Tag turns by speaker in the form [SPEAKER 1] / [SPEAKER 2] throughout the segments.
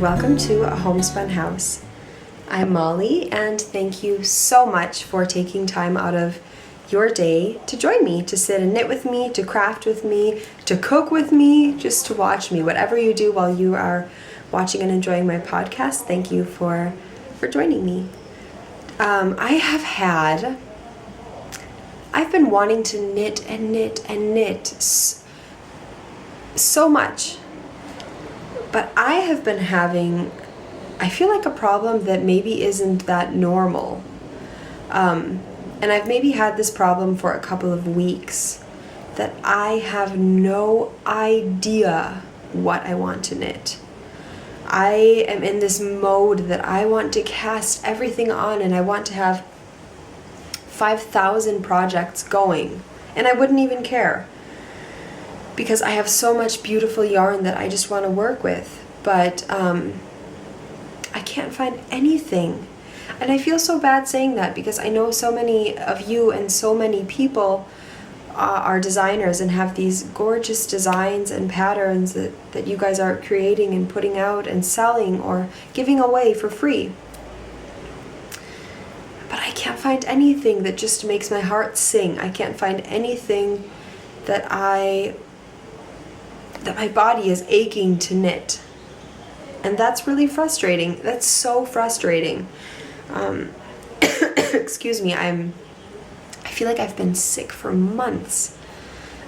[SPEAKER 1] welcome to A Homespun House. I'm Molly, and thank you so much for taking time out of your day to join me, to sit and knit with me, to craft with me, to cook with me, just to watch me. Whatever you do while you are watching and enjoying my podcast, thank you for joining me. I've been wanting to knit and knit so much, but I have been having, I feel like, a problem that maybe isn't that normal. And I've maybe had this problem for a couple of weeks, that I have no idea what I want to knit. I am in this mode that I want to cast everything on, and I want to have 5,000 projects going, and I wouldn't even care, because I have so much beautiful yarn that I just want to work with, but I can't find anything. And I feel so bad saying that, because I know so many of you and so many people are designers and have these gorgeous designs and patterns that you guys are creating and putting out and selling or giving away for free. But I can't find anything that just makes my heart sing. I can't find anything that my body is aching to knit. And that's really frustrating. That's so frustrating. Excuse me, I feel like I've been sick for months.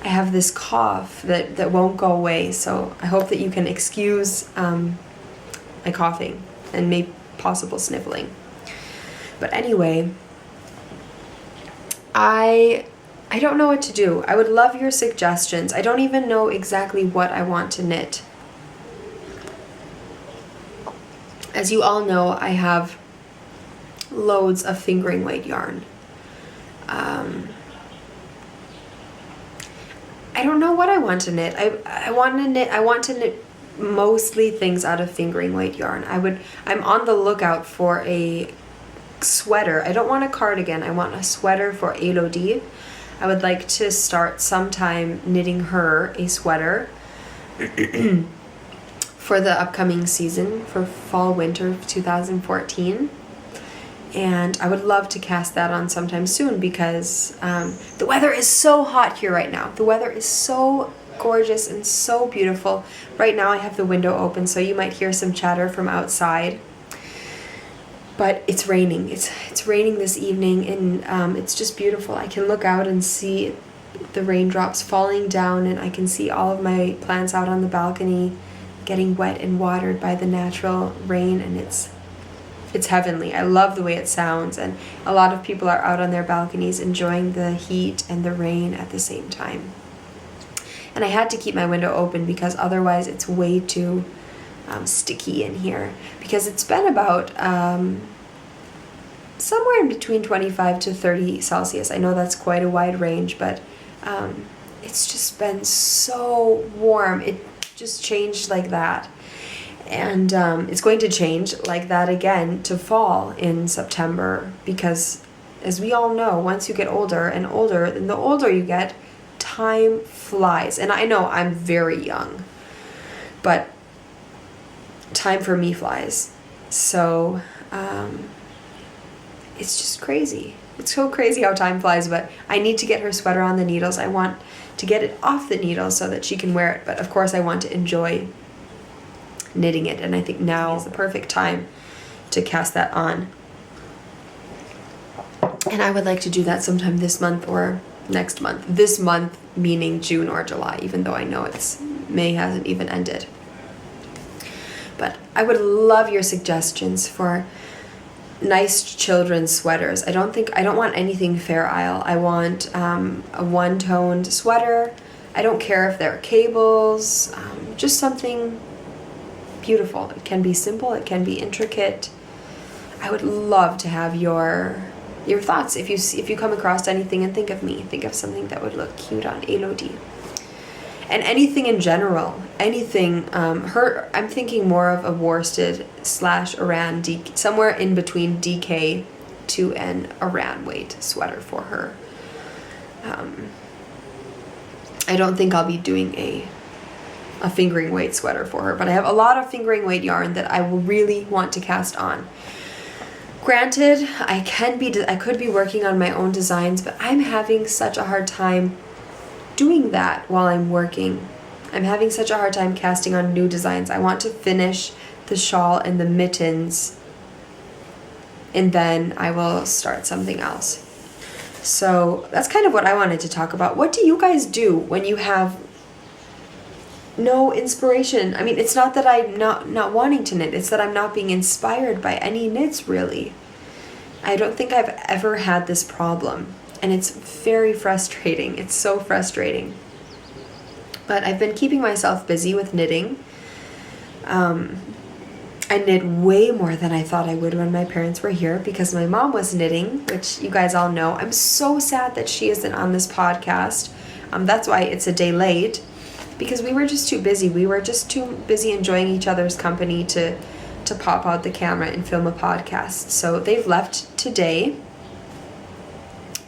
[SPEAKER 1] I have this cough that won't go away, so I hope that you can excuse my coughing and maybe possible sniffling. But anyway, I don't know what to do. I would love your suggestions. I don't even know exactly what I want to knit. As you all know, I have loads of fingering weight yarn. I don't know what I want to knit. I want to knit mostly things out of fingering weight yarn. I'm on the lookout for a sweater. I don't want a cardigan. I want a sweater for Elodie. I would like to start sometime knitting her a sweater for the upcoming season, for fall winter of 2014. And I would love to cast that on sometime soon, because the weather is so hot here right now. The weather is so gorgeous and so beautiful. Right now I have the window open, so you might hear some chatter from outside. But it's raining. It's raining this evening, and it's just beautiful. I can look out and see the raindrops falling down, and I can see all of my plants out on the balcony getting wet and watered by the natural rain, and it's heavenly. I love the way it sounds, and a lot of people are out on their balconies enjoying the heat and the rain at the same time. And I had to keep my window open, because otherwise it's way too sticky in here, because it's been about somewhere in between 25 to 30 Celsius. I know that's quite a wide range, but it's just been so warm. It just changed like that. And it's going to change like that again to fall in September, because as we all know, once you get older and older, and the older you get, time flies. And I know I'm very young, but time for me flies. So it's just crazy. It's so crazy how time flies, but I need to get her sweater on the needles. I want to get it off the needles so that she can wear it, but of course I want to enjoy knitting it, and I think now is the perfect time to cast that on. And I would like to do that sometime this month or next month. This month meaning June or July, even though I know May hasn't even ended. But I would love your suggestions for nice children's sweaters. I don't want anything Fair Isle. I want a one-toned sweater. I don't care if they're cables, just something beautiful. It can be simple, it can be intricate. I would love to have your thoughts. If you come across anything, and think of me, think of something that would look cute on Elodie. And anything in general, anything, I'm thinking more of a worsted / Aran, somewhere in between DK to an Aran weight sweater for her. I don't think I'll be doing a a fingering weight sweater for her, but I have a lot of fingering weight yarn that I will really want to cast on. Granted, I could be working on my own designs, but I'm having such a hard time doing that while I'm working. I'm having such a hard time casting on new designs. I want to finish the shawl and the mittens, and then I will start something else. So that's kind of what I wanted to talk about. What do you guys do when you have no inspiration? I mean, it's not that I'm not wanting to knit, it's that I'm not being inspired by any knits, really. I don't think I've ever had this problem, and it's very frustrating. It's so frustrating. But I've been keeping myself busy with knitting. I knit way more than I thought I would when my parents were here because my mom was knitting, which you guys all know. I'm so sad that she isn't on this podcast. That's why it's a day late, because we were just too busy. We were just too busy enjoying each other's company to pop out the camera and film a podcast. So they've left today,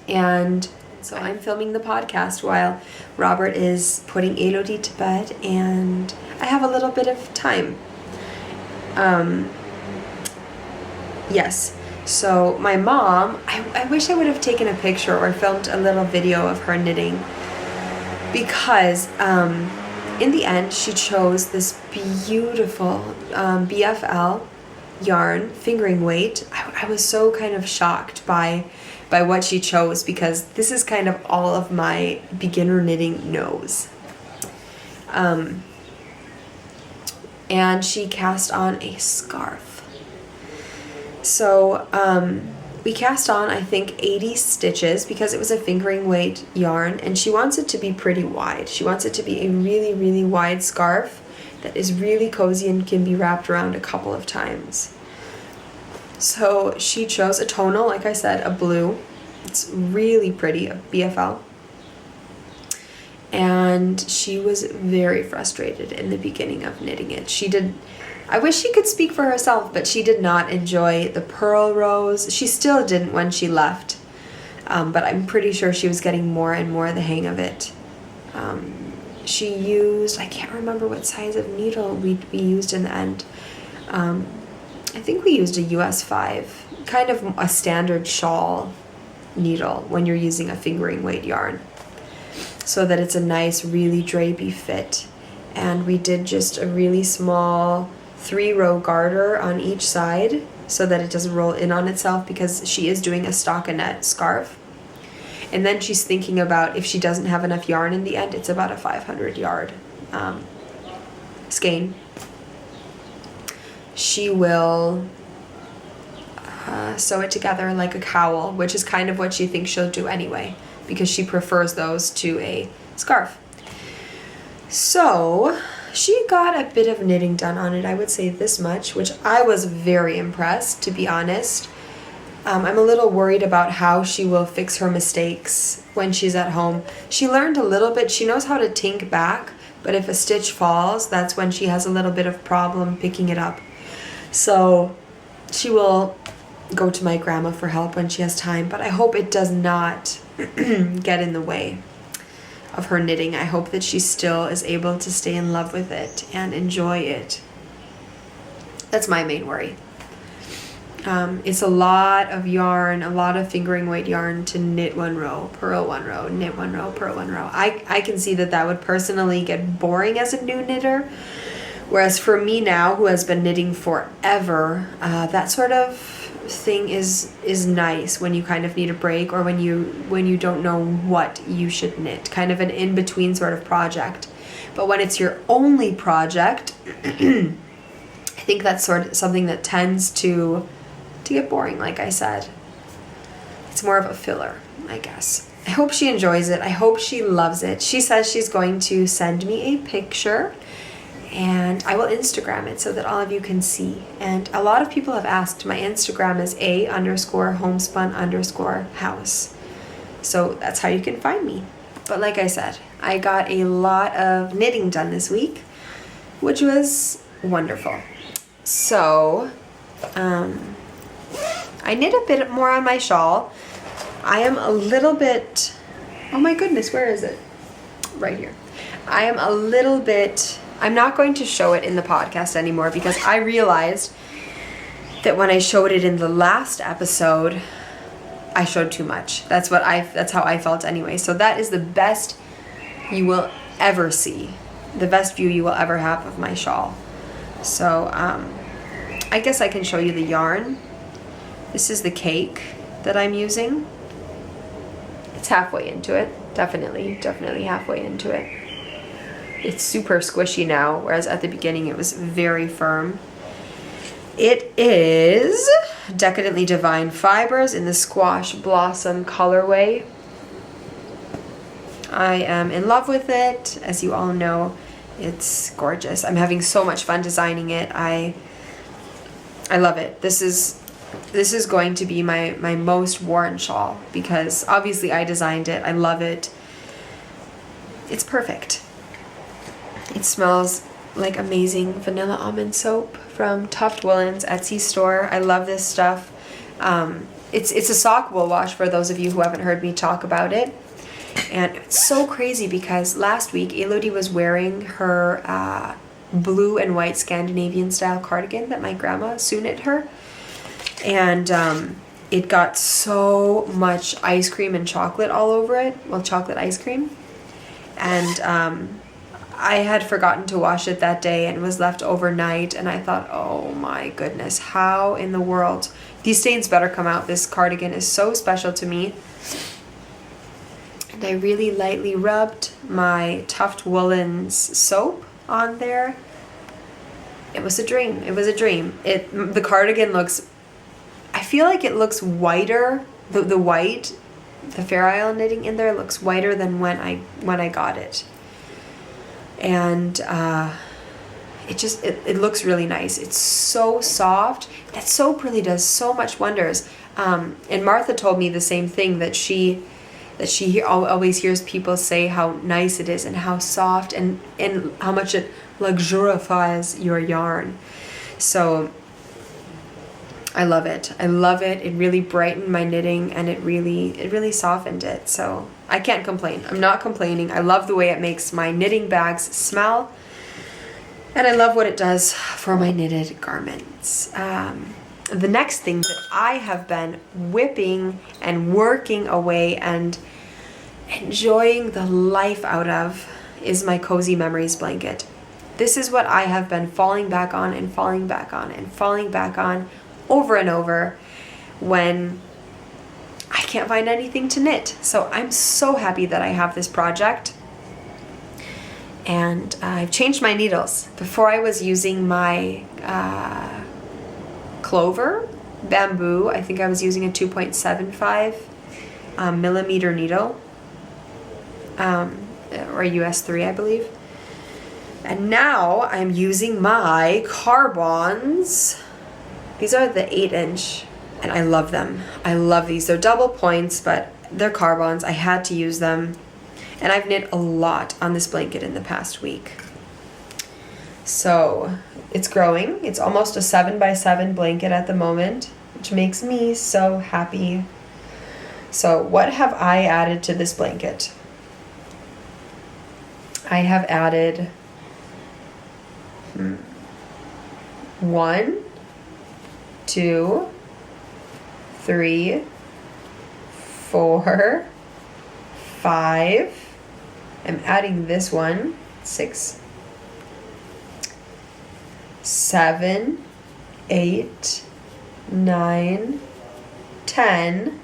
[SPEAKER 1] and so I'm filming the podcast while Robert is putting Elodie to bed, and I have a little bit of time. Yes, so my mom, I wish I would have taken a picture or filmed a little video of her knitting, because in the end she chose this beautiful BFL yarn, fingering weight. I was so kind of shocked by what she chose, because this is kind of all of my beginner knitting knows. And she cast on a scarf. So we cast on, I think, 80 stitches because it was a fingering weight yarn, and she wants it to be pretty wide. She wants it to be a really, really wide scarf that is really cozy and can be wrapped around a couple of times. So she chose a tonal, like I said, a blue. It's really pretty, a BFL. And she was very frustrated in the beginning of knitting it. I wish she could speak for herself, but she did not enjoy the purl rows. She still didn't when she left, but I'm pretty sure she was getting more and more the hang of it. She used, I can't remember what size of needle we used in the end. I think we used a US 5, kind of a standard shawl needle when you're using a fingering weight yarn, so that it's a nice, really drapey fit. And we did just a really small 3-row garter on each side so that it doesn't roll in on itself, because she is doing a stockinette scarf. And then she's thinking about, if she doesn't have enough yarn in the end, it's about a 500 yard skein. She will sew it together like a cowl, which is kind of what she thinks she'll do anyway, because she prefers those to a scarf. So she got a bit of knitting done on it, I would say this much, which I was very impressed, to be honest. I'm a little worried about how she will fix her mistakes when she's at home. She learned a little bit. She knows how to tink back, but if a stitch falls, that's when she has a little bit of problem picking it up. So she will go to my grandma for help when she has time, but I hope it does not get in the way of her knitting. I hope that she still is able to stay in love with it and enjoy it. That's my main worry. It's a lot of yarn, a lot of fingering weight yarn to knit 1 row, purl 1 row, knit 1 row, purl 1 row. I can see that would personally get boring as a new knitter, whereas for me now, who has been knitting forever, that sort of thing is nice when you kind of need a break, or when you don't know what you should knit, kind of an in-between sort of project. But when it's your only project, I think that's sort of something that tends to get boring, like I said. It's more of a filler, I guess. I hope she enjoys it. I hope she loves it. She says she's going to send me a picture, and I will Instagram it so that all of you can see. And a lot of people have asked. My Instagram is a_homespun_house. So that's how you can find me. But like I said, I got a lot of knitting done this week, which was wonderful. So, I knit a bit more on my shawl. I am a little bit, oh my goodness, where is it? Right here. I am a little bit I'm not going to show it in the podcast anymore because I realized that when I showed it in the last episode, I showed too much. That's how I felt anyway. So that is the best you will ever see. The best view you will ever have of my shawl. So I guess I can show you the yarn. This is the cake that I'm using. It's halfway into it. Definitely halfway into it. It's super squishy now, whereas at the beginning it was very firm. It is Decadently Divine Fibers in the Squash Blossom colorway. I am in love with it. As you all know, it's gorgeous. I'm having so much fun designing it. I love it. This is going to be my most worn shawl because obviously I designed it. I love it. It's perfect. It smells like amazing vanilla almond soap from Tuft Woolen's Etsy store. I love this stuff. It's a sock wool wash for those of you who haven't heard me talk about it. And it's so crazy because last week Elodie was wearing her blue and white Scandinavian style cardigan that my grandma sewn at her. And it got so much ice cream and chocolate all over it. Well, chocolate ice cream. And I had forgotten to wash it that day and it was left overnight. And I thought, oh my goodness, how in the world? These stains better come out. This cardigan is so special to me. And I really lightly rubbed my Tuft Woolen's soap on there. It was a dream. It was a dream. The cardigan looks, I feel like it looks whiter. The white, the Fair Isle knitting in there looks whiter than when I got it. And it looks really nice. It's so soft. That soap really does so much wonders. And Martha told me the same thing, that she always hears people say how nice it is and how soft and how much it luxurifies your yarn. So I love it. I love it. It really brightened my knitting and it really softened it. So I can't complain. I'm not complaining. I love the way it makes my knitting bags smell. And I love what it does for my knitted garments. The next thing that I have been whipping and working away and enjoying the life out of is my Cozy Memories blanket. This is what I have been falling back on and falling back on and falling back on over and over when I can't find anything to knit. So I'm so happy that I have this project. And I've changed my needles. Before I was using my Clover bamboo. I think I was using a 2.75 millimeter needle. Or US 3, I believe. And now I'm using my Carbons. These are the 8-inch, and I love them. I love these. They're double points, but they're Carbons. I had to use them. And I've knit a lot on this blanket in the past week. So it's growing. It's almost a 7x7 blanket at the moment, which makes me so happy. So what have I added to this blanket? I have added 1, 2, 3, 4, 5. I'm adding this one, 6, 7, 8, 9, 10,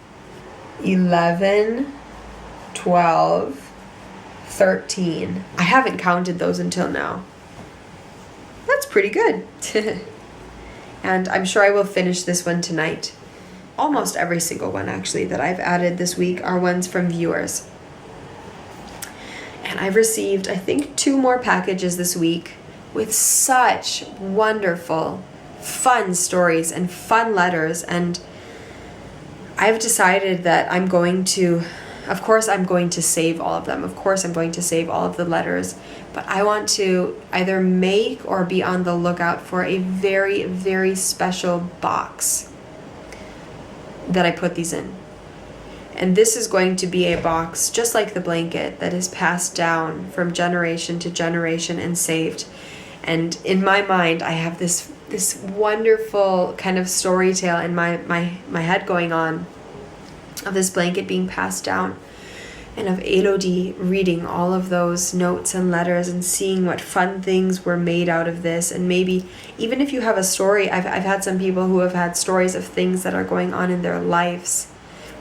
[SPEAKER 1] 11, 12, 13. I haven't counted those until now. That's pretty good. And I'm sure I will finish this one tonight. Almost every single one actually that I've added this week are ones from viewers. And I've received, I think, 2 more packages this week with such wonderful, fun stories and fun letters. And I've decided that I'm going to, of course I'm going to save all of them. Of course I'm going to save all of the letters. But I want to either make or be on the lookout for a very, very special box that I put these in. And this is going to be a box, just like the blanket, that is passed down from generation to generation and saved. And in my mind, I have this wonderful kind of story tale in my head going on of this blanket being passed down, and of Elodie reading all of those notes and letters and seeing what fun things were made out of this. And maybe even if you have a story, I've had some people who have had stories of things that are going on in their lives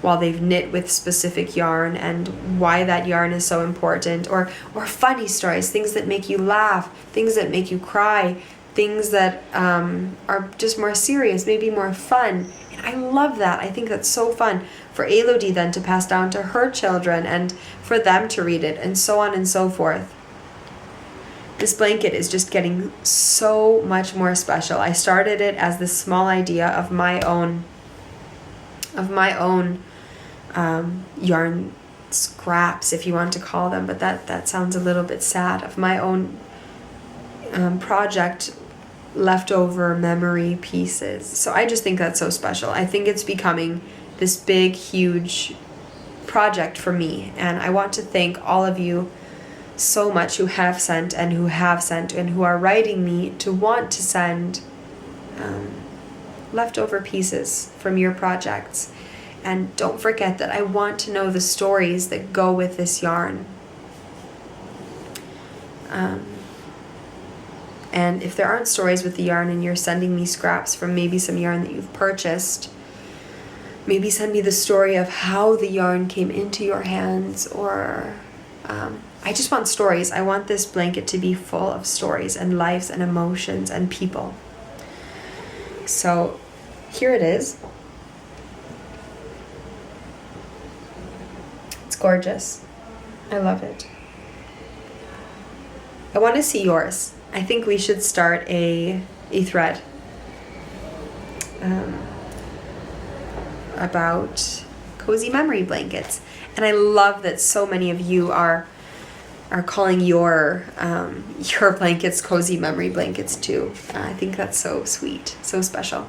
[SPEAKER 1] while they've knit with specific yarn, and why that yarn is so important, or funny stories, things that make you laugh, things that make you cry, things that are just more serious, maybe more fun. And I love that. I think that's so fun for Elodie then to pass down to her children and for them to read it, and so on and so forth. This blanket is just getting so much more special. I started it as this small idea of my own yarn scraps, if you want to call them, but that sounds a little bit sad, of my own project leftover memory pieces. So I just think that's so special. I think it's becoming this big, huge project for me, and I want to thank all of you so much who have sent and who are writing me to want to send leftover pieces from your projects. And don't forget that I want to know the stories that go with this yarn. And if there aren't stories with the yarn and you're sending me scraps from maybe some yarn that you've purchased, maybe send me the story of how the yarn came into your hands, or I just want stories. I want this blanket to be full of stories and lives and emotions and people. So here it is. It's gorgeous. I love it. I want to see yours. I think we should start a thread about cozy memory blankets. And I love that so many of you are calling your blankets cozy memory blankets too. I think that's so sweet, so special.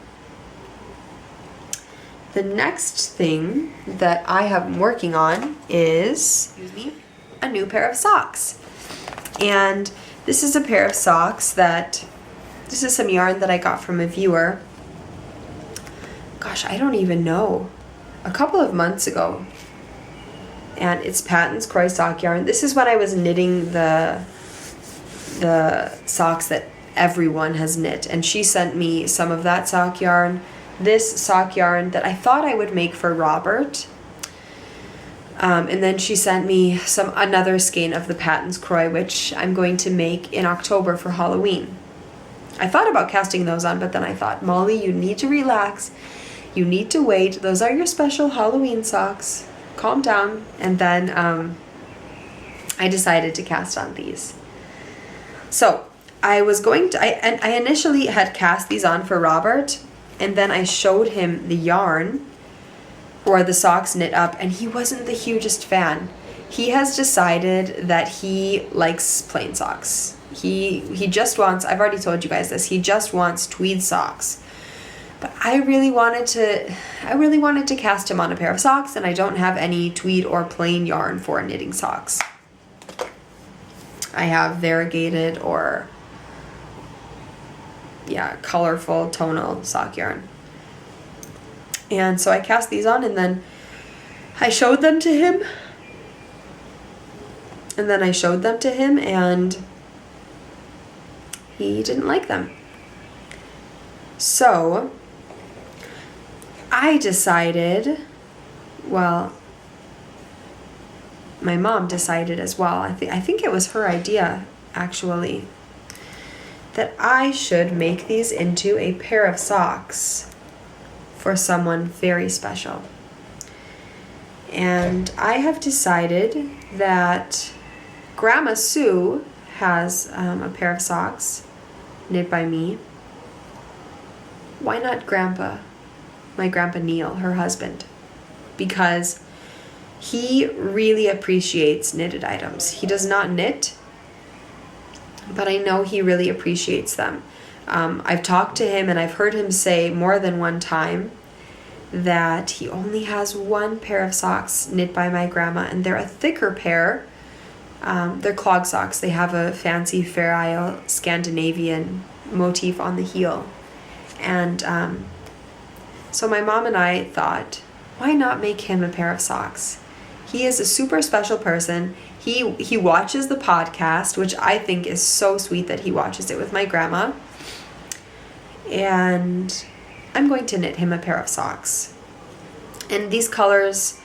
[SPEAKER 1] The next thing that I have working on is a new pair of socks. And this is a pair of socks this is some yarn that I got from a viewer. Gosh, I don't even know. A couple of months ago. And it's Patton's Croy sock yarn. This is when I was knitting the socks that everyone has knit. And she sent me some of that sock yarn. This sock yarn that I thought I would make for Robert. And then she sent me another skein of the Patton's Croy, which I'm going to make in October for Halloween. I thought about casting those on, but then I thought, Molly, you need to relax. You need to wait. Those are your special Halloween socks. Calm down. And then I decided to cast on these. So I initially had cast these on for Robert, and then I showed him the yarn or the socks knit up, and he wasn't the hugest fan. He has decided that he likes plain socks. He just wants, I've already told you guys this, he just wants tweed socks. But I really wanted to cast him on a pair of socks, and I don't have any tweed or plain yarn for knitting socks. I have variegated or colorful tonal sock yarn. And so I cast these on, and then I showed them to him. And he didn't like them. So I decided, well, my mom decided as well, I think it was her idea actually, that I should make these into a pair of socks for someone very special. And I have decided that Grandma Sue has a pair of socks knit by me. Why not Grandpa? My Grandpa Neil, her husband. Because he really appreciates knitted items. He does not knit, but I know he really appreciates them. I've talked to him, and I've heard him say more than one time that he only has one pair of socks knit by my grandma, and they're a thicker pair. They're clog socks. They have a fancy Fair Isle Scandinavian motif on the heel. And so my mom and I thought, why not make him a pair of socks? He is a super special person. He watches the podcast, which I think is so sweet that he watches it with my grandma. And I'm going to knit him a pair of socks. And these colors,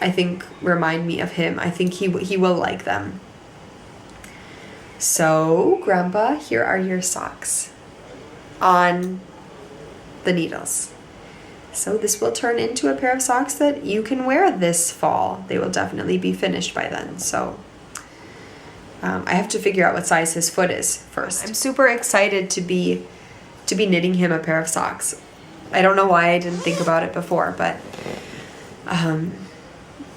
[SPEAKER 1] I think, remind me of him. I think he will like them. So, Grandpa, here are your socks on the needles. So this will turn into a pair of socks that you can wear this fall. They will definitely be finished by then. So I have to figure out what size his foot is first. I'm super excited to be knitting him a pair of socks. I don't know why I didn't think about it before, but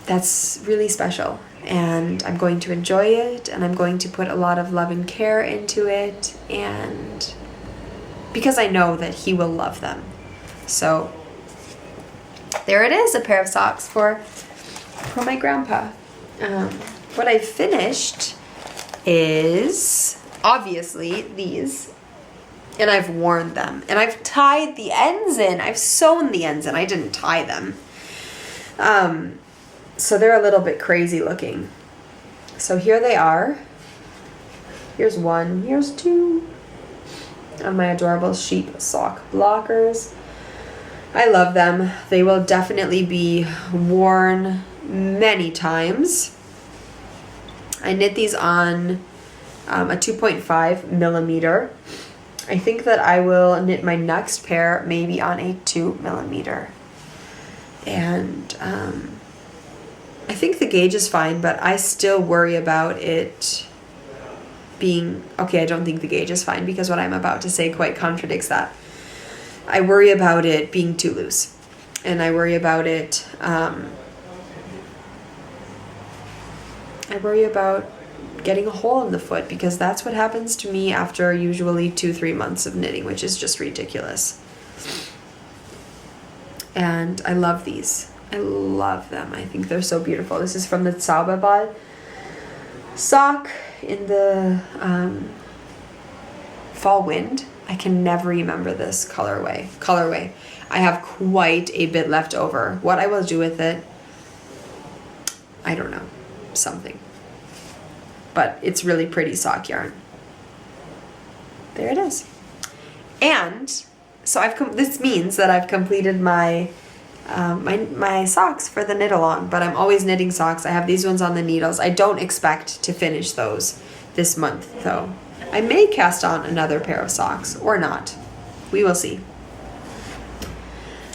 [SPEAKER 1] that's really special. And I'm going to enjoy it, and I'm going to put a lot of love and care into it, and because I know that he will love them. So there it is, a pair of socks for my grandpa. What I finished is obviously these, and I've worn them, and I've tied the ends in. I've sewn the ends in. I didn't tie them. So they're a little bit crazy looking. So here they are. Here's one, here's two of my adorable sheep sock blockers. I love them. They will definitely be worn many times. I knit these on a 2.5 millimeter. I think that I will knit my next pair maybe on a 2 millimeter. And I think the gauge is fine, but I still worry about it being... Okay, I don't think the gauge is fine because what I'm about to say quite contradicts that. I worry about it being too loose, and I worry about it, I worry about getting a hole in the foot, because that's what happens to me after usually 2-3 months of knitting, which is just ridiculous. And I love these. I love them. I think they're so beautiful. This is from the Zauberball sock in the Fall Wind. I can never remember this colorway. I have quite a bit left over. What I will do with it, I don't know, something. But it's really pretty sock yarn. There it is. And so this means that I've completed my my socks for the knit along, but I'm always knitting socks. I have these ones on the needles. I don't expect to finish those this month though. I may cast on another pair of socks or not. We will see.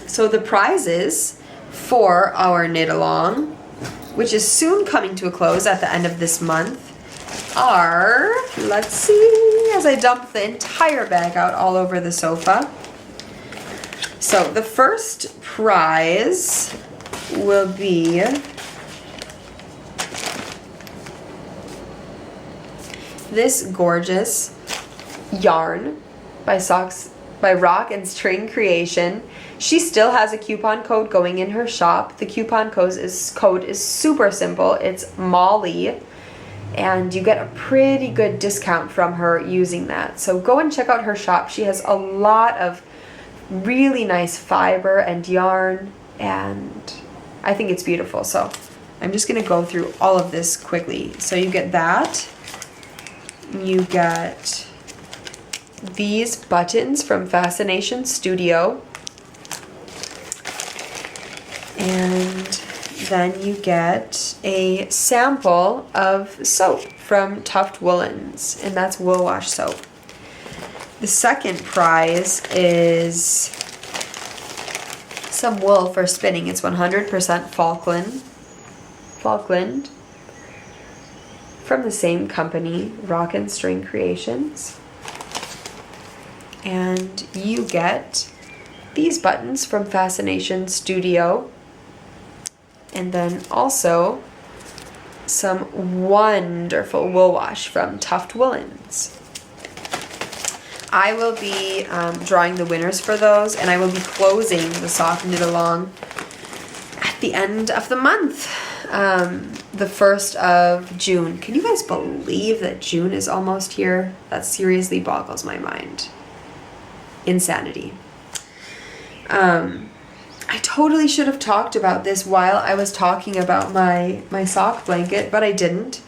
[SPEAKER 1] So the prizes for our knit along, which is soon coming to a close at the end of this month, are, let's see, as I dump the entire bag out all over the sofa. So the first prize will be this gorgeous yarn by Rock and String Creation. She still has a coupon code going in her shop. The coupon code is super simple. It's Molly, and you get a pretty good discount from her using that. So go and check out her shop. She has a lot of really nice fiber and yarn, and I think it's beautiful. So I'm just going to go through all of this quickly. So you get that. You get these buttons from Fascination Studio. And then you get a sample of soap from Tuft Woolens, and that's wool wash soap. The second prize is some wool for spinning. It's 100% Falkland from the same company, Rock and String Creations. And you get these buttons from Fascination Studio. And then also some wonderful wool wash from Tuft Woolens. I will be drawing the winners for those, and I will be closing the Sock Knit Along at the end of the month, the 1st of June. Can you guys believe that June is almost here? That seriously boggles my mind. Insanity. I totally should have talked about this while I was talking about my sock blanket, but I didn't,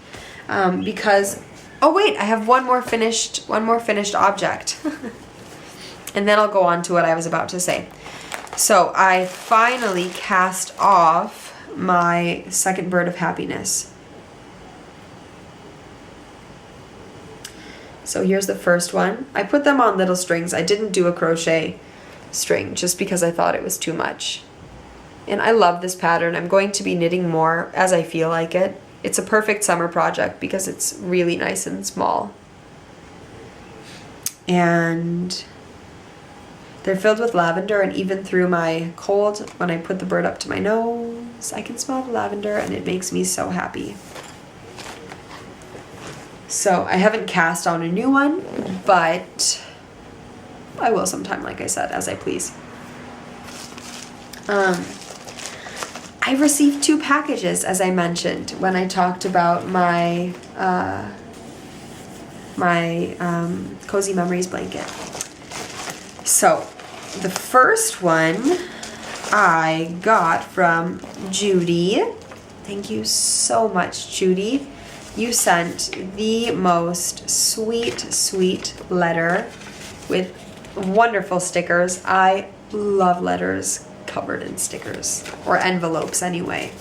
[SPEAKER 1] because, oh wait, I have one more finished object. And then I'll go on to what I was about to say. So I finally cast off my second bird of happiness. So here's the first one. I put them on little strings. I didn't do a crochet string just because I thought it was too much. And I love this pattern. I'm going to be knitting more as I feel like it. It's a perfect summer project because it's really nice and small. And they're filled with lavender, and even through my cold, when I put the bird up to my nose, I can smell the lavender, and it makes me so happy. So I haven't cast on a new one, but I will sometime, like I said, as I please. I received 2 packages, as I mentioned, when I talked about my Cozy Memories blanket. So, the first one I got from Judy. Thank you so much, Judy. You sent the most sweet, sweet letter with wonderful stickers. I love letters covered in stickers, or envelopes anyway.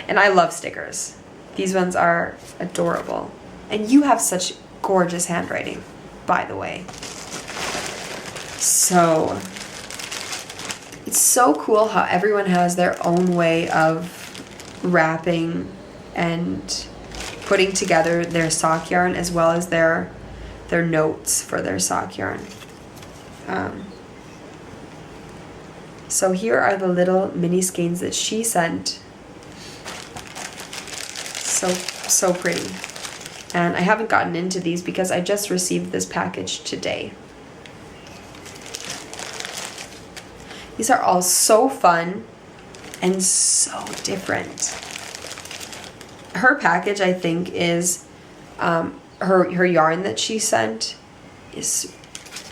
[SPEAKER 1] And I love stickers. These ones are adorable. And you have such gorgeous handwriting, by the way. So, it's so cool how everyone has their own way of wrapping and putting together their sock yarn, as well as their notes for their sock yarn. So here are the little mini skeins that she sent. So pretty. And I haven't gotten into these because I just received this package today. These are all so fun and so different. Her package, I think, is her yarn that she sent is,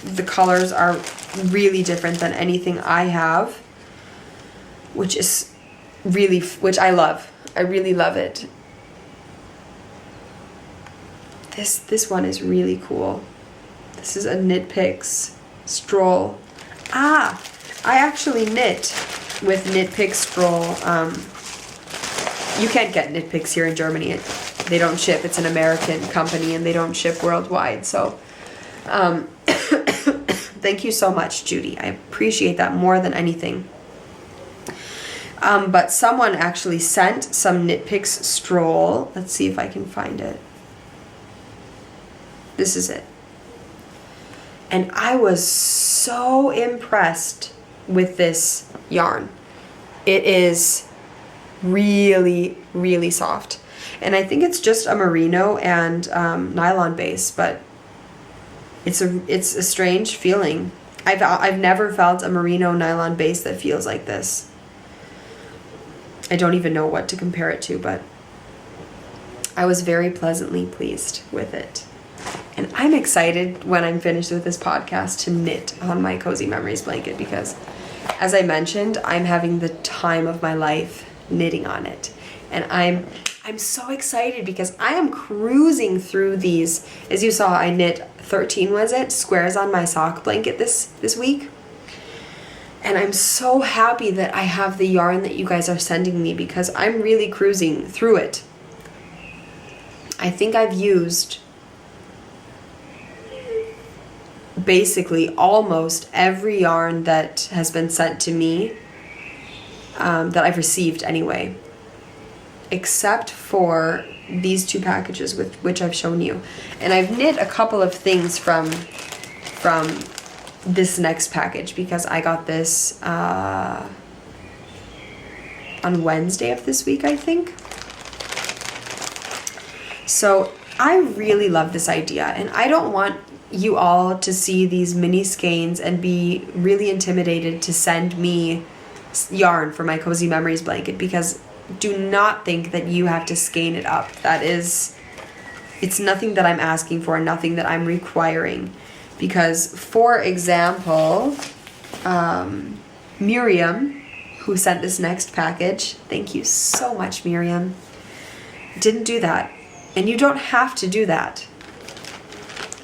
[SPEAKER 1] the colors are really different than anything I have, which I love. I really love it. This one is really cool. This is a Knit Picks Stroll. I actually knit with Knit Picks Stroll. You can't get Knit Picks here in Germany. They don't ship. It's an American company and they don't ship worldwide. So thank you so much, Judy. I appreciate that more than anything. But someone actually sent some Knit Picks Stroll. Let's see if I can find it. This is it. And I was so impressed with this yarn. It is really, really soft. And I think it's just a merino and nylon base, but it's a strange feeling. I've never felt a merino nylon base that feels like this. I don't even know what to compare it to, but I was very pleasantly pleased with it. And I'm excited when I'm finished with this podcast to knit on my Cozy Memories blanket because, as I mentioned, I'm having the time of my life knitting on it. And I'm so excited because I am cruising through these. As you saw, I knit 13, was it, squares on my sock blanket this week. And I'm so happy that I have the yarn that you guys are sending me because I'm really cruising through it. I think I've used basically almost every yarn that has been sent to me, that I've received anyway, except for these 2 packages with which I've shown you. And I've knit a couple of things from this next package because I got this on Wednesday of this week, I think. So I really love this idea, and I don't want you all to see these mini skeins and be really intimidated to send me yarn for my Cozy Memories blanket, because do not think that you have to skein it up. It's nothing that I'm asking for, nothing that I'm requiring. Because, for example, Miriam, who sent this next package, thank you so much, Miriam, didn't do that. And you don't have to do that.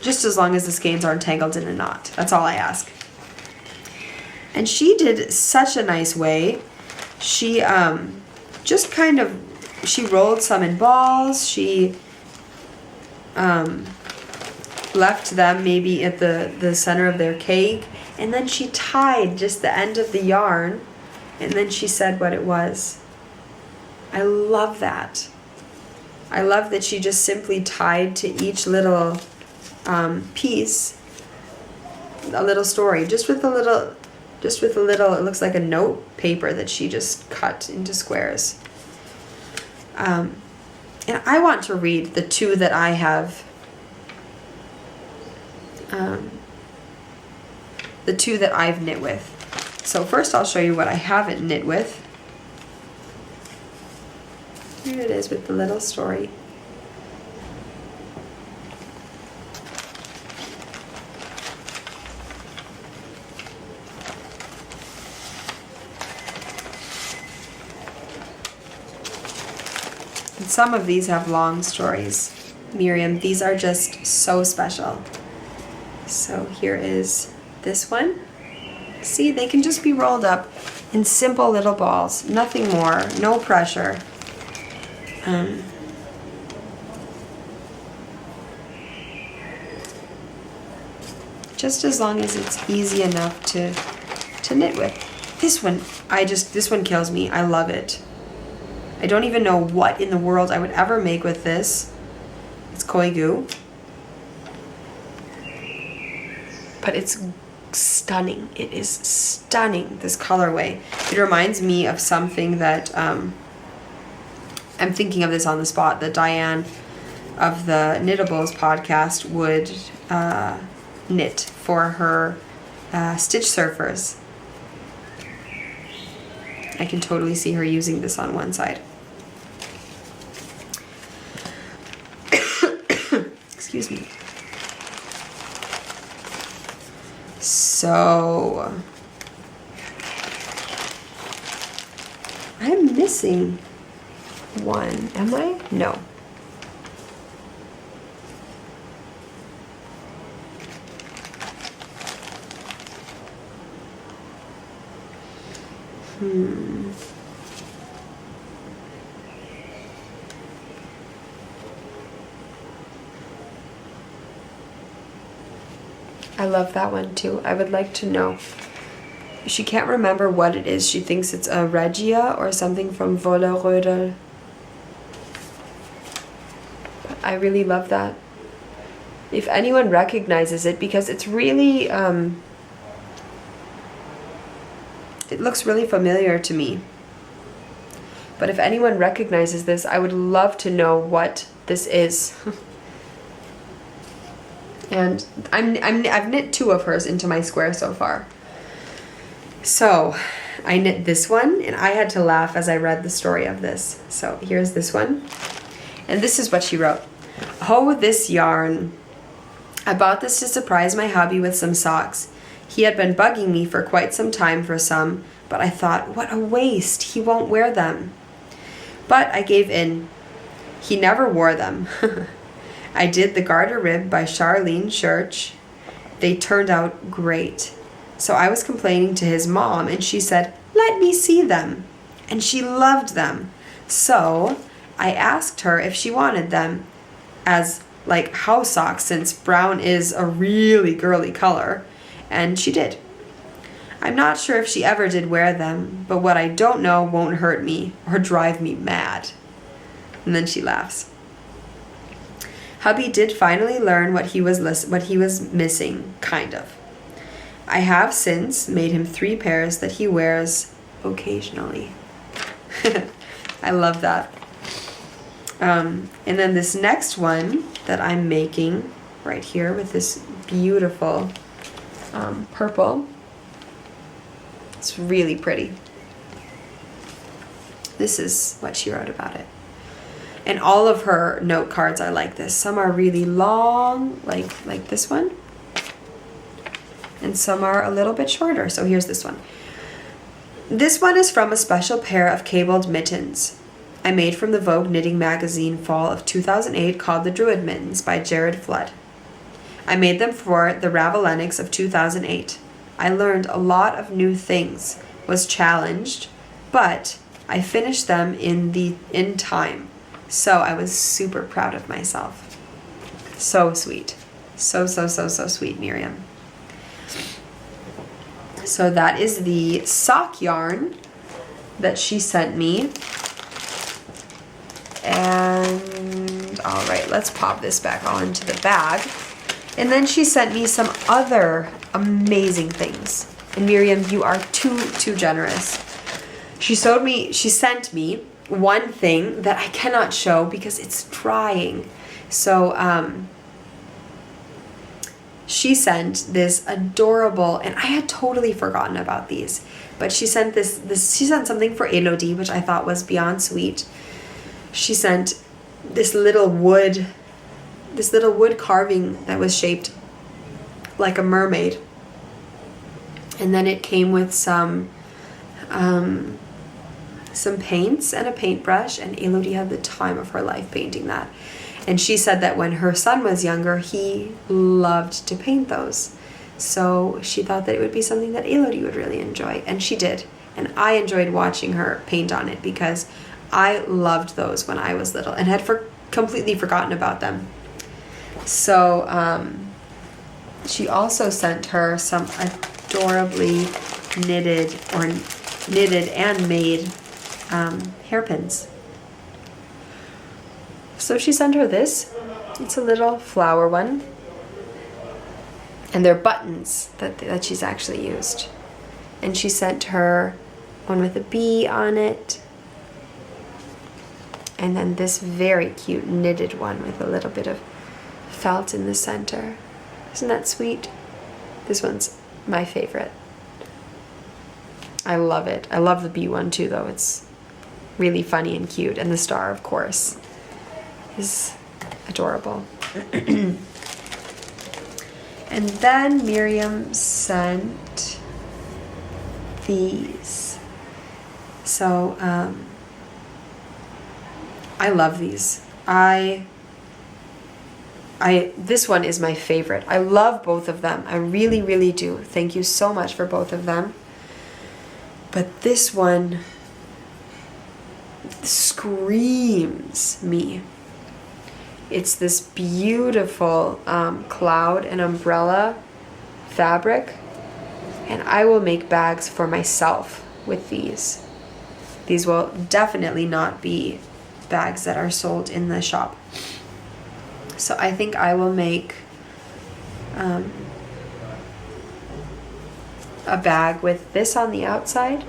[SPEAKER 1] Just as long as the skeins aren't tangled in a knot. That's all I ask. And she did such a nice way. She just kind of, she rolled some in balls. She left them maybe at the center of their cake. And then she tied just the end of the yarn. And then she said what it was. I love that. I love that she just simply tied to each little piece a little story, just with a little, it looks like a note paper that she just cut into squares. And I want to read the two that I have, the two that I've knit with. So first I'll show you what I haven't knit with. Here it is with the little story. And some of these have long stories. Miriam, these are just so special. So here is this one. See, they can just be rolled up in simple little balls, nothing more, no pressure. Just as long as it's easy enough to knit with. This one kills me. I love it. I don't even know what in the world I would ever make with this. It's koi goo. But it's stunning. It is stunning, this colorway. It reminds me of something that, I'm thinking of this on the spot, that Diane of the Knittables podcast would knit for her Stitch Surfers. I can totally see her using this on one side. Excuse me. So, I'm missing one, am I? No. I love that one too. I would like to know. She can't remember what it is. She thinks it's a Regia or something from Wollerödel. But I really love that. If anyone recognizes it, because it's really, it looks really familiar to me. But if anyone recognizes this, I would love to know what this is. And I've knit two of hers into my square so far. So I knit this one, and I had to laugh as I read the story of this. So here's this one. And this is what she wrote. Oh, this yarn. I bought this to surprise my hubby with some socks. He had been bugging me for quite some time for some, but I thought, what a waste. He won't wear them. But I gave in. He never wore them. I did the garter rib by Charlene Church. They turned out great. So I was complaining to his mom, and she said, let me see them. And she loved them. So I asked her if she wanted them as like house socks, since brown is a really girly color. And she did. I'm not sure if she ever did wear them, but what I don't know won't hurt me or drive me mad. And then she laughs. Hubby did finally learn what he was missing, kind of. I have since made him 3 pairs that he wears occasionally. I love that. And then this next one that I'm making right here with this beautiful purple. It's really pretty. This is what she wrote about it. And all of her note cards are like this. Some are really long, like this one. And some are a little bit shorter. So here's this one. This one is from a special pair of cabled mittens I made from the Vogue Knitting Magazine fall of 2008 called the Druid Mittens by Jared Flood. I made them for the Ravelinics of 2008. I learned a lot of new things, was challenged, but I finished them in time. So I was super proud of myself. So sweet. So sweet, Miriam. So that is the sock yarn that she sent me. And all right, let's pop this back all into the bag. And then she sent me some other amazing things. And Miriam, you are too generous. She sent me one thing that I cannot show because it's drying. So she sent this adorable, and I had totally forgotten about these, but she sent she sent something for Elodie, which I thought was beyond sweet. She sent this little wood carving that was shaped like a mermaid. And then it came with some paints and a paintbrush, and Elodie had the time of her life painting that. And she said that when her son was younger, he loved to paint those. So she thought that it would be something that Elodie would really enjoy, and she did. And I enjoyed watching her paint on it because I loved those when I was little and had completely forgotten about them. So she also sent her some adorably knitted and made hairpins. So she sent her this. It's a little flower one. And they're buttons that she's actually used. And she sent her one with a bee on it. And then this very cute knitted one with a little bit of felt in the center. Isn't that sweet? This one's my favorite. I love it. I love the bee one too, though. It's really funny and cute. And the star, of course, is adorable. And then Miriam sent these. So, I love these. This one is my favorite. I love both of them. I really, really do. Thank you so much for both of them. But this one screams me. It's this beautiful cloud and umbrella fabric. And I will make bags for myself with these. These will definitely not be bags that are sold in the shop. So I think I will make a bag with this on the outside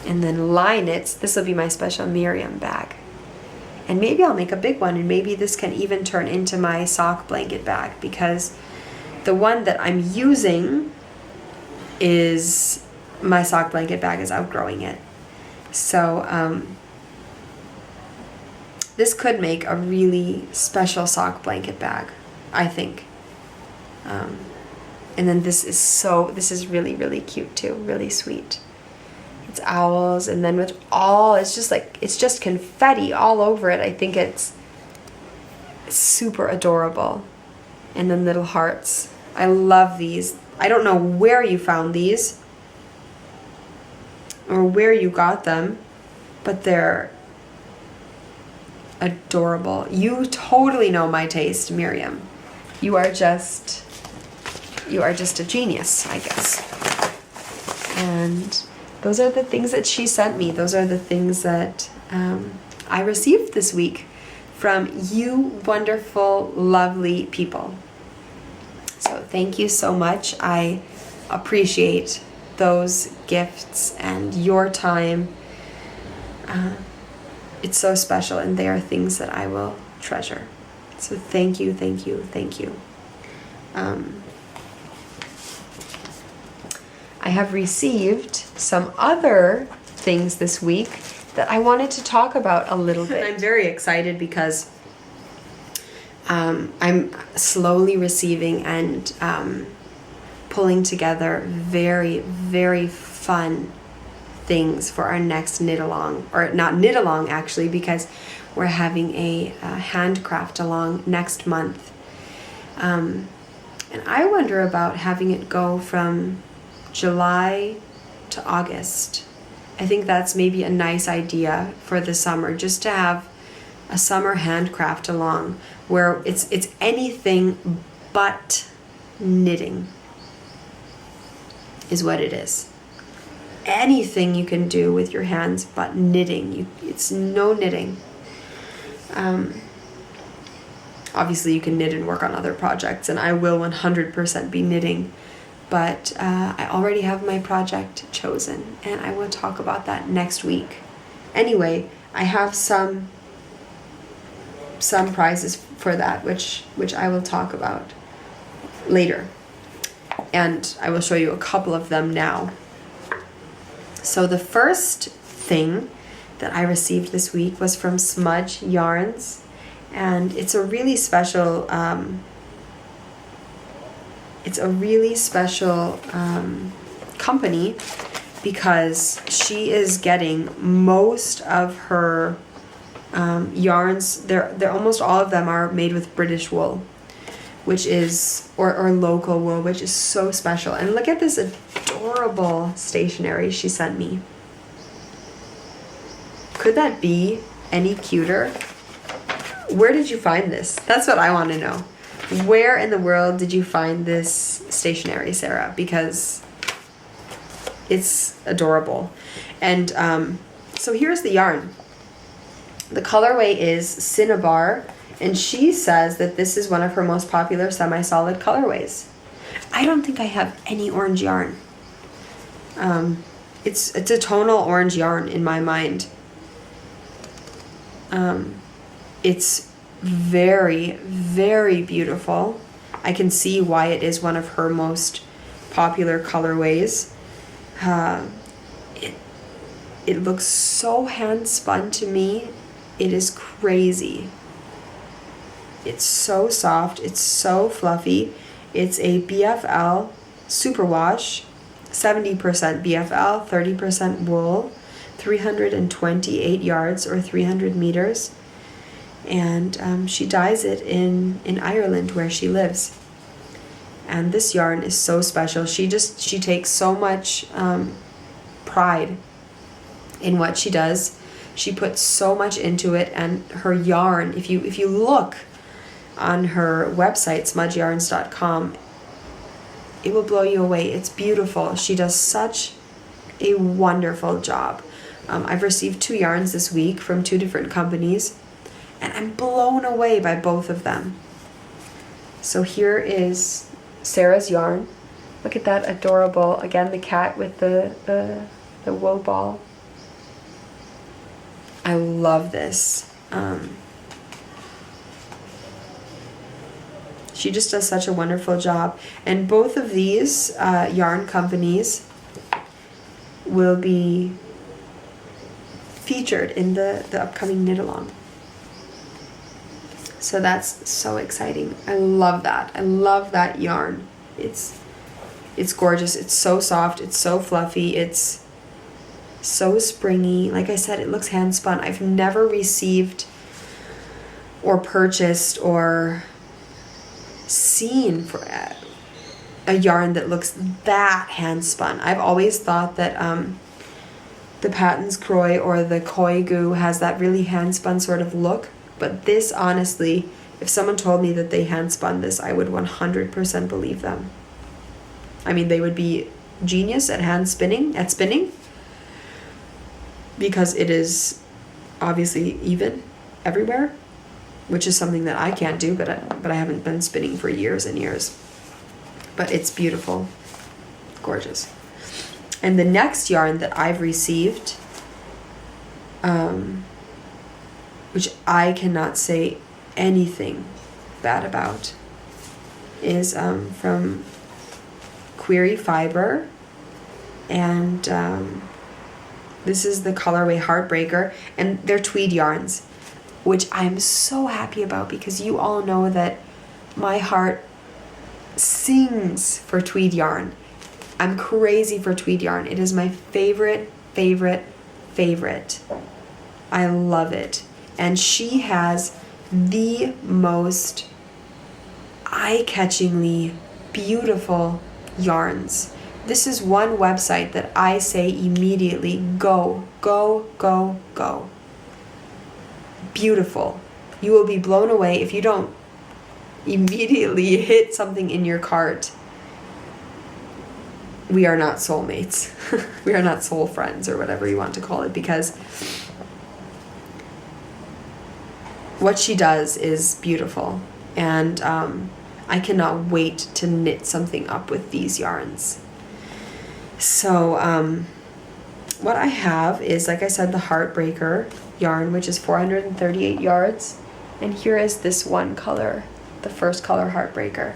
[SPEAKER 1] and then line it. This will be my special Miriam bag. And maybe I'll make a big one, and maybe this can even turn into my sock blanket bag, because the one that I'm using is my sock blanket bag is outgrowing it. So this could make a really special sock blanket bag, I think. And then this is really, really cute too, really sweet. It's owls, and then with it's just confetti all over it. I think it's super adorable. And then little hearts. I love these. I don't know where you found these or where you got them, but they're adorable. You totally know my taste, Miriam. You are just a genius, I guess. And those are the things that she sent me. Those are the things that I received this week from you wonderful, lovely people. So thank you so much. I appreciate those gifts and your time. it's so special, and they are things that I will treasure. So thank you, thank you, thank you. I have received some other things this week that I wanted to talk about a little bit. I'm very excited because I'm slowly receiving and pulling together very, very fun things for our next knit along, or not knit along actually, because we're having a handcraft along next month. And I wonder about having it go from July to August. I think that's maybe a nice idea for the summer, just to have a summer handcraft along where it's anything but knitting is what it is. Anything you can do with your hands but knitting. It's no knitting. Obviously you can knit and work on other projects, and I will 100% be knitting, but I already have my project chosen, and I will talk about that next week. Anyway, I have some prizes for that, which I will talk about later, and I will show you a couple of them now. So the first thing that I received this week was from Smudge Yarns, and it's a really special company, because she is getting most of her yarns. They're almost all of them are made with British wool, which is or local wool, which is so special. And look at this adorable stationery she sent me. Could that be any cuter? Where did you find this? That's what I want to know. Where in the world did you find this stationery, Sarah? Because it's adorable. And so here's the yarn. The colorway is Cinnabar, and she says that this is one of her most popular semi-solid colorways. I don't think I have any orange yarn. It's a tonal orange yarn in my mind. It's very, very beautiful. I can see why it is one of her most popular colorways. It looks so hand spun to me. It is crazy. It's so soft. It's so fluffy. It's a BFL superwash, 70% BFL, 30% wool, 328 yards or 300 meters. And she dyes it in Ireland, where she lives. And this yarn is so special. She takes so much pride in what she does. She puts so much into it, and her yarn, if you look on her website, smudgeyarns.com, it will blow you away. It's beautiful. She does such a wonderful job. I've received 2 yarns this week from 2 different companies, and I'm blown away by both of them. So here is Sarah's yarn. Look at that adorable, again, the cat with the wool ball. I love this. She just does such a wonderful job. And both of these yarn companies will be featured in the upcoming knit along. So that's so exciting. I love that. I love that yarn. It's gorgeous. It's so soft. It's so fluffy. It's so springy. Like I said, it looks hand spun. I've never received or purchased or seen for a yarn that looks that hand spun. I've always thought that the Patons Croy or the Koi Goo has that really hand spun sort of look. But this, honestly, if someone told me that they hand spun this, I would 100% believe them. I mean, they would be genius at spinning, because it is obviously even everywhere, which is something that I can't do, but I haven't been spinning for years and years. But it's beautiful, gorgeous. And the next yarn that I've received which I cannot say anything bad about, is from Query Fiber, and this is the colorway Heartbreaker, and they're tweed yarns, which I'm so happy about because you all know that my heart sings for tweed yarn. I'm crazy for tweed yarn. It is my favorite. I love it. And she has the most eye-catchingly beautiful yarns. This is one website that I say immediately, go, go, go, go. Beautiful. You will be blown away if you don't immediately hit something in your cart. We are not soulmates. We are not soul friends, or whatever you want to call it, because what she does is beautiful. And I cannot wait to knit something up with these yarns. So what I have is, like I said, the Heartbreaker yarn, which is 438 yards. And here is this one color, the first color Heartbreaker,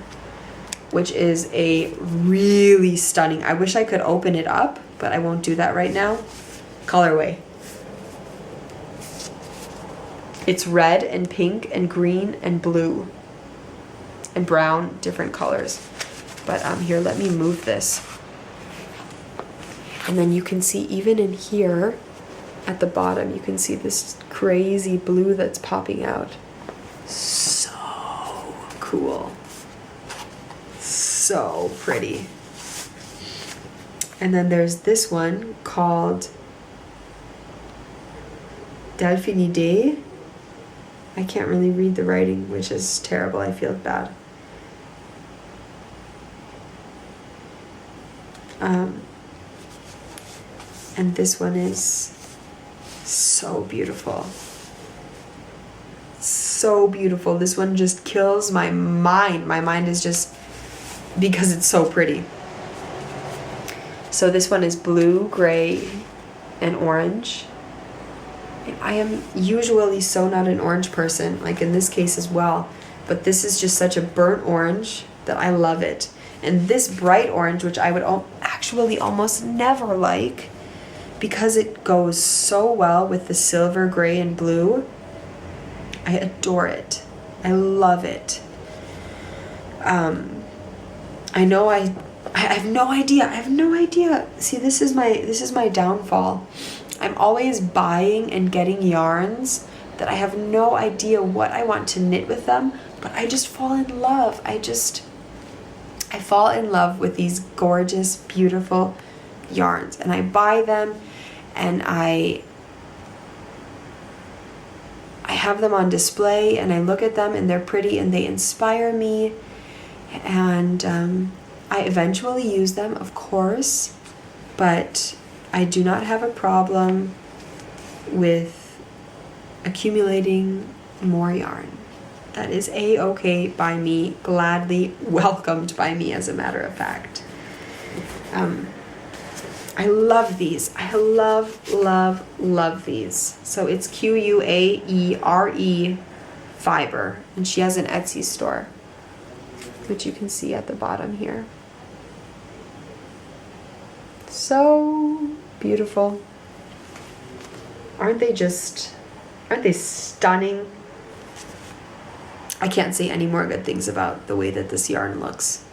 [SPEAKER 1] which is a really stunning, I wish I could open it up, but I won't do that right now, colorway. It's red and pink and green and blue and brown, different colors. But here, let me move this. And then you can see even in here at the bottom, you can see this crazy blue that's popping out. So cool. So pretty. And then there's this one called Delphinidee. I can't really read the writing, which is terrible. I feel bad. And this one is so beautiful. So beautiful. This one just kills my mind. My mind is just, because it's so pretty. So this one is blue, gray, and orange. And I am usually so not an orange person, like in this case as well. But this is just such a burnt orange that I love it. And this bright orange, which I would actually almost never like, because it goes so well with the silver, gray, and blue, I adore it. I love it. I know I have no idea. I have no idea. See, this is my downfall. I'm always buying and getting yarns that I have no idea what I want to knit with them, but I just fall in love. I fall in love with these gorgeous, beautiful yarns, and I buy them, and I have them on display, and I look at them, and they're pretty, and they inspire me, and I eventually use them, of course, but I do not have a problem with accumulating more yarn. That is a-okay by me, gladly welcomed by me, as a matter of fact. I love these. I love these. So it's Quaere Fiber, and she has an Etsy store, which you can see at the bottom here. So beautiful. Aren't they stunning? I can't say any more good things about the way that this yarn looks.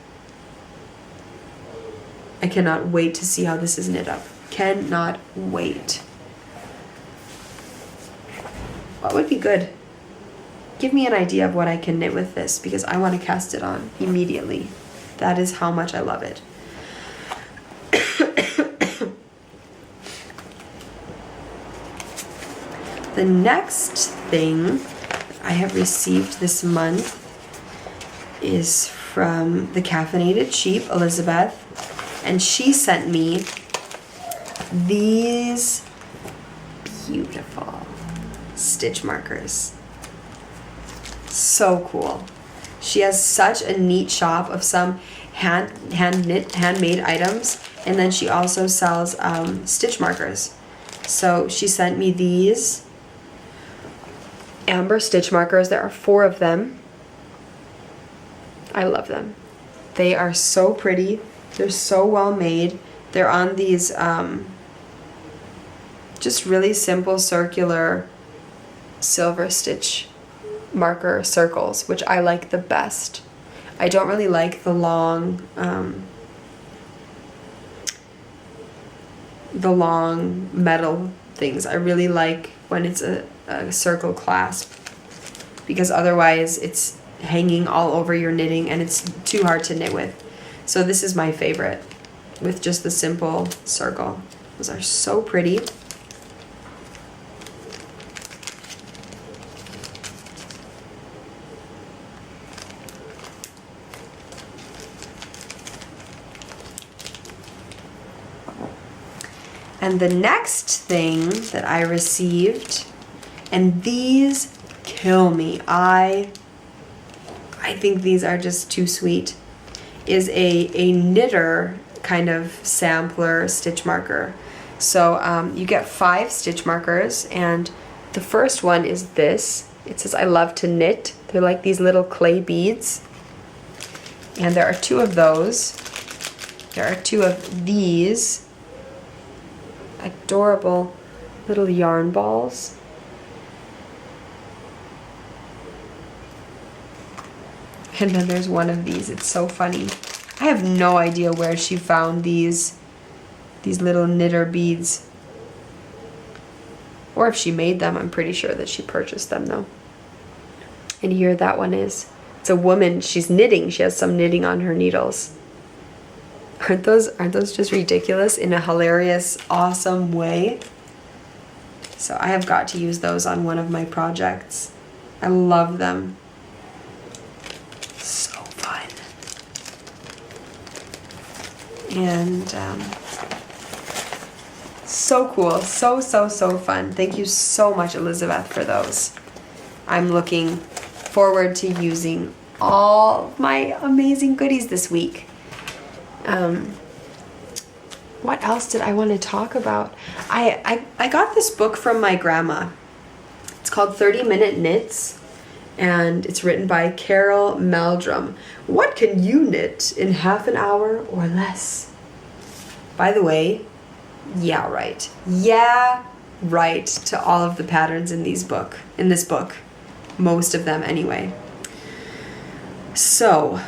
[SPEAKER 1] I cannot wait to see how this is knit up. Cannot wait. What would be good? Give me an idea of what I can knit with this, because I want to cast it on immediately. That is how much I love it. The next thing I have received this month is from the Caffeinated Sheep, Elizabeth, and she sent me these beautiful stitch markers. So cool. She has such a neat shop of some handmade items, and then she also sells stitch markers. So she sent me these. amber stitch markers. There are 4 of them. I love them. They are so pretty. They're so well made. They're on these just really simple circular silver stitch marker circles, which I like the best. I don't really like the long metal things. I really like when it's a circle clasp, because otherwise it's hanging all over your knitting and it's too hard to knit with. So this is my favorite, with just the simple circle. Those are so pretty. And the next thing that I received, and these kill me, I think these are just too sweet, is a knitter kind of sampler stitch marker. So you get 5 stitch markers, and the first one is this. It says, I love to knit. They're like these little clay beads. And there are 2 of those. There are 2 of these adorable little yarn balls. And then there's one of these. It's so funny. I have no idea where she found these little knitter beads, or if she made them. I'm pretty sure that she purchased them though. And here that one is. It's a woman. She's knitting. She has some knitting on her needles. Aren't those just ridiculous in a hilarious, awesome way? So I have got to use those on one of my projects. I love them. So fun. And so cool. So fun. Thank you so much, Elizabeth, for those. I'm looking forward to using all my amazing goodies this week. What else did I want to talk about? I got this book from my grandma. It's called 30-Minute Knits, and it's written by Carol Meldrum. What can you knit in half an hour or less? By the way, yeah, right. Yeah, right to all of the patterns in this book. Most of them anyway. So,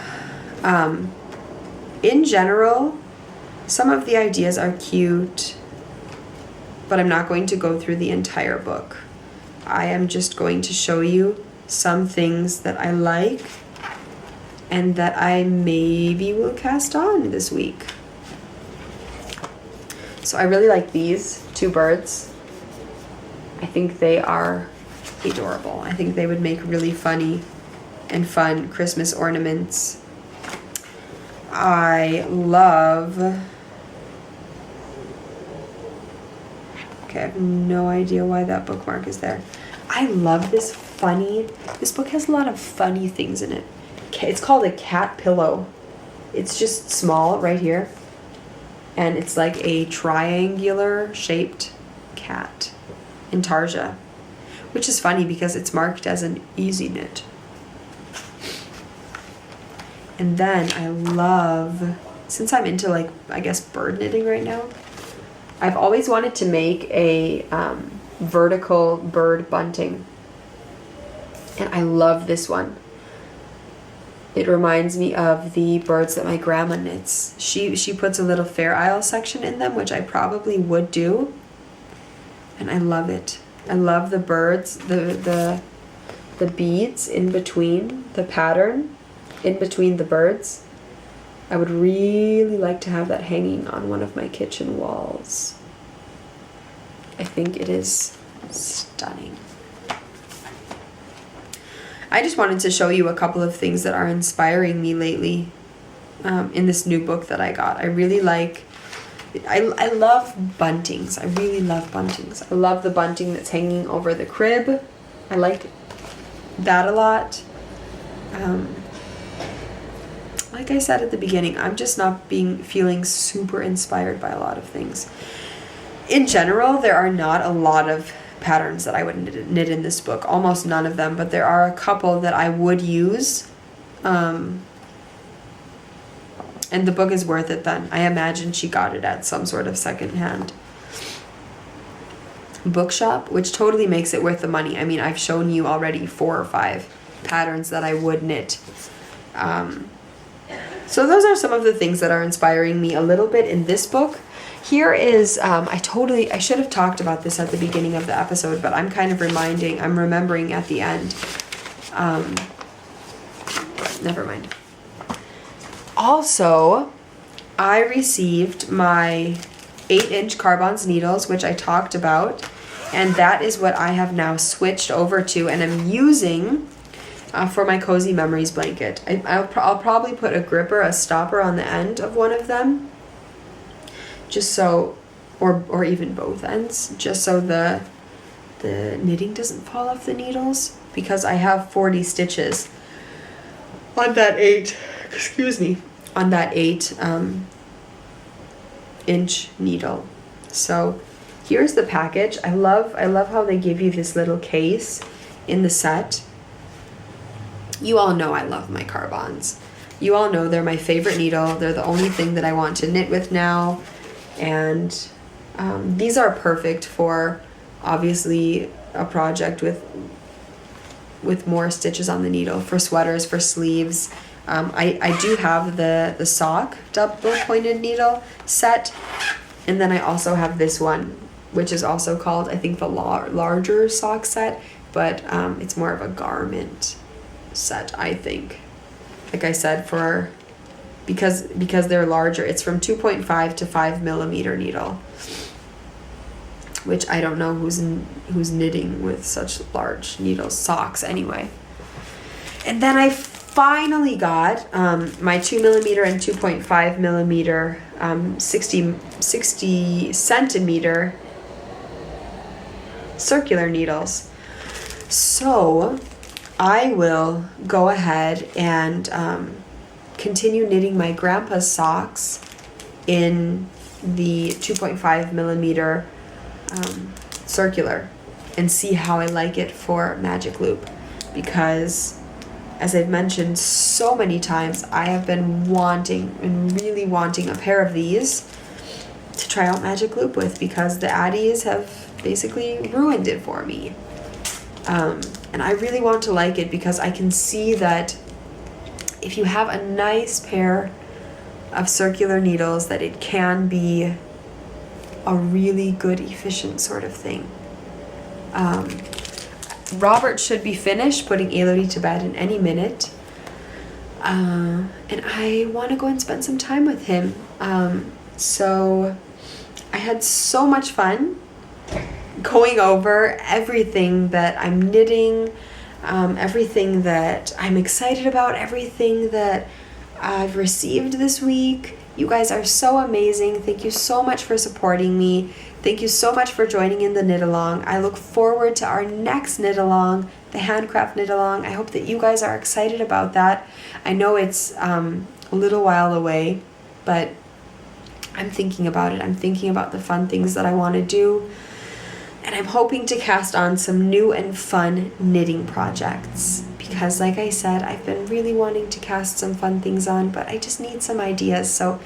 [SPEAKER 1] in general, some of the ideas are cute, but I'm not going to go through the entire book. I am just going to show you some things that I like and that I maybe will cast on this week. So I really like these 2 birds. I think they are adorable. I think they would make really funny and fun Christmas ornaments. I love... Okay, I have no idea why that bookmark is there. I love this book has a lot of funny things in it. It's called a cat pillow. It's just small right here. And it's like a triangular shaped cat in Tarja, which is funny because it's marked as an easy knit. And then I love, since I'm into like, I guess, bird knitting right now, I've always wanted to make a vertical bird bunting. And I love this one. It reminds me of the birds that my grandma knits. She puts a little Fair Isle section in them, which I probably would do. And I love it. I love the birds, the beads in between the pattern, in between the birds. I would really like to have that hanging on one of my kitchen walls. I think it is stunning. I just wanted to show you a couple of things that are inspiring me lately in this new book that I got. I really like, I love buntings. I really love buntings. I love the bunting that's hanging over the crib. I like that a lot. Like I said at the beginning, I'm just not feeling super inspired by a lot of things. In general, there are not a lot of patterns that I would knit in this book. Almost none of them, but there are a couple that I would use. And the book is worth it then. I imagine she got it at some sort of secondhand bookshop, which totally makes it worth the money. I mean, I've shown you already 4 or 5 patterns that I would knit. So those are some of the things that are inspiring me a little bit in this book. Here is, I should have talked about this at the beginning of the episode, but I'm kind of remembering at the end. Never mind. Also, I received my 8-inch Carbons needles, which I talked about, and that is what I have now switched over to and I'm using for my Cozy Memories blanket. I'll probably put a gripper, a stopper on the end of one of them, just so, or even both ends, just so the knitting doesn't fall off the needles, because I have 40 stitches on that 8 inch needle. So here's the package. I love how they give you this little case in the set. You all know I love my Carbons. You all know they're my favorite needle. They're the only thing that I want to knit with now. And these are perfect for, obviously, a project with more stitches on the needle, for sweaters, for sleeves. I do have the sock double pointed needle set, and then I also have this one, which is also called, I think, the larger sock set, but it's more of a garment set, I think. Like I said, because they're larger, it's from 2.5 to 5 millimeter needle, which I don't know who's knitting with such large needles, socks anyway. And then I finally got my 2 millimeter and 2.5 millimeter 60 centimeter circular needles. So I will go ahead and continue knitting my grandpa's socks in the 2.5 millimeter circular and see how I like it for Magic Loop, because as I've mentioned so many times, I have been really wanting a pair of these to try out Magic Loop with, because the Addies have basically ruined it for me. And I really want to like it, because I can see that if you have a nice pair of circular needles, that it can be a really good, efficient sort of thing. Robert should be finished putting Elodie to bed in any minute. And I want to go and spend some time with him. So I had so much fun going over everything that I'm knitting, everything that I'm excited about, everything that I've received this week. You guys are so amazing. Thank you so much for supporting me. Thank you so much for joining in the knit along. I look forward to our next knit along, the Handcraft knit along. I hope that you guys are excited about that. I know it's a little while away, but I'm thinking about it. I'm thinking about the fun things that I want to do. And I'm hoping to cast on some new and fun knitting projects, because like I said, I've been really wanting to cast some fun things on, but I just need some ideas. So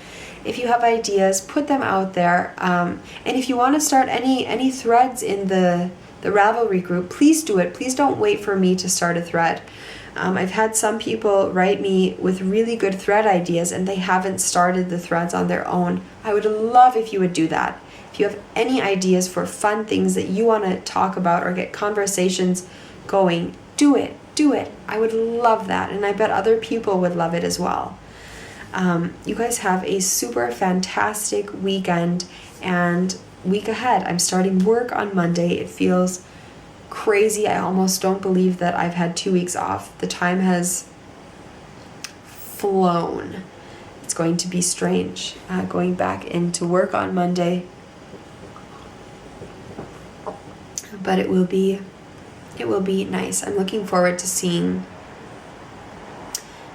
[SPEAKER 1] if you have ideas, put them out there. And if you want to start any threads in the Ravelry group, please do it. Please don't wait for me to start a thread. I've had some people write me with really good thread ideas and they haven't started the threads on their own. I would love if you would do that. If you have any ideas for fun things that you want to talk about or get conversations going, do it. Do it. I would love that, and I bet other people would love it as well. You guys have a super fantastic weekend and week ahead. I'm starting work on Monday. It feels crazy. I almost don't believe that I've had 2 weeks off. The time has flown. It's going to be strange going back into work on Monday, but it will be nice. I'm looking forward to seeing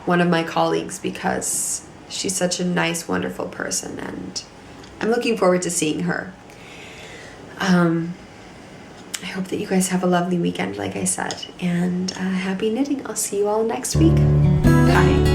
[SPEAKER 1] one of my colleagues because she's such a nice, wonderful person, and I'm looking forward to seeing her. I hope that you guys have a lovely weekend, like I said, and happy knitting. I'll see you all next week. Bye.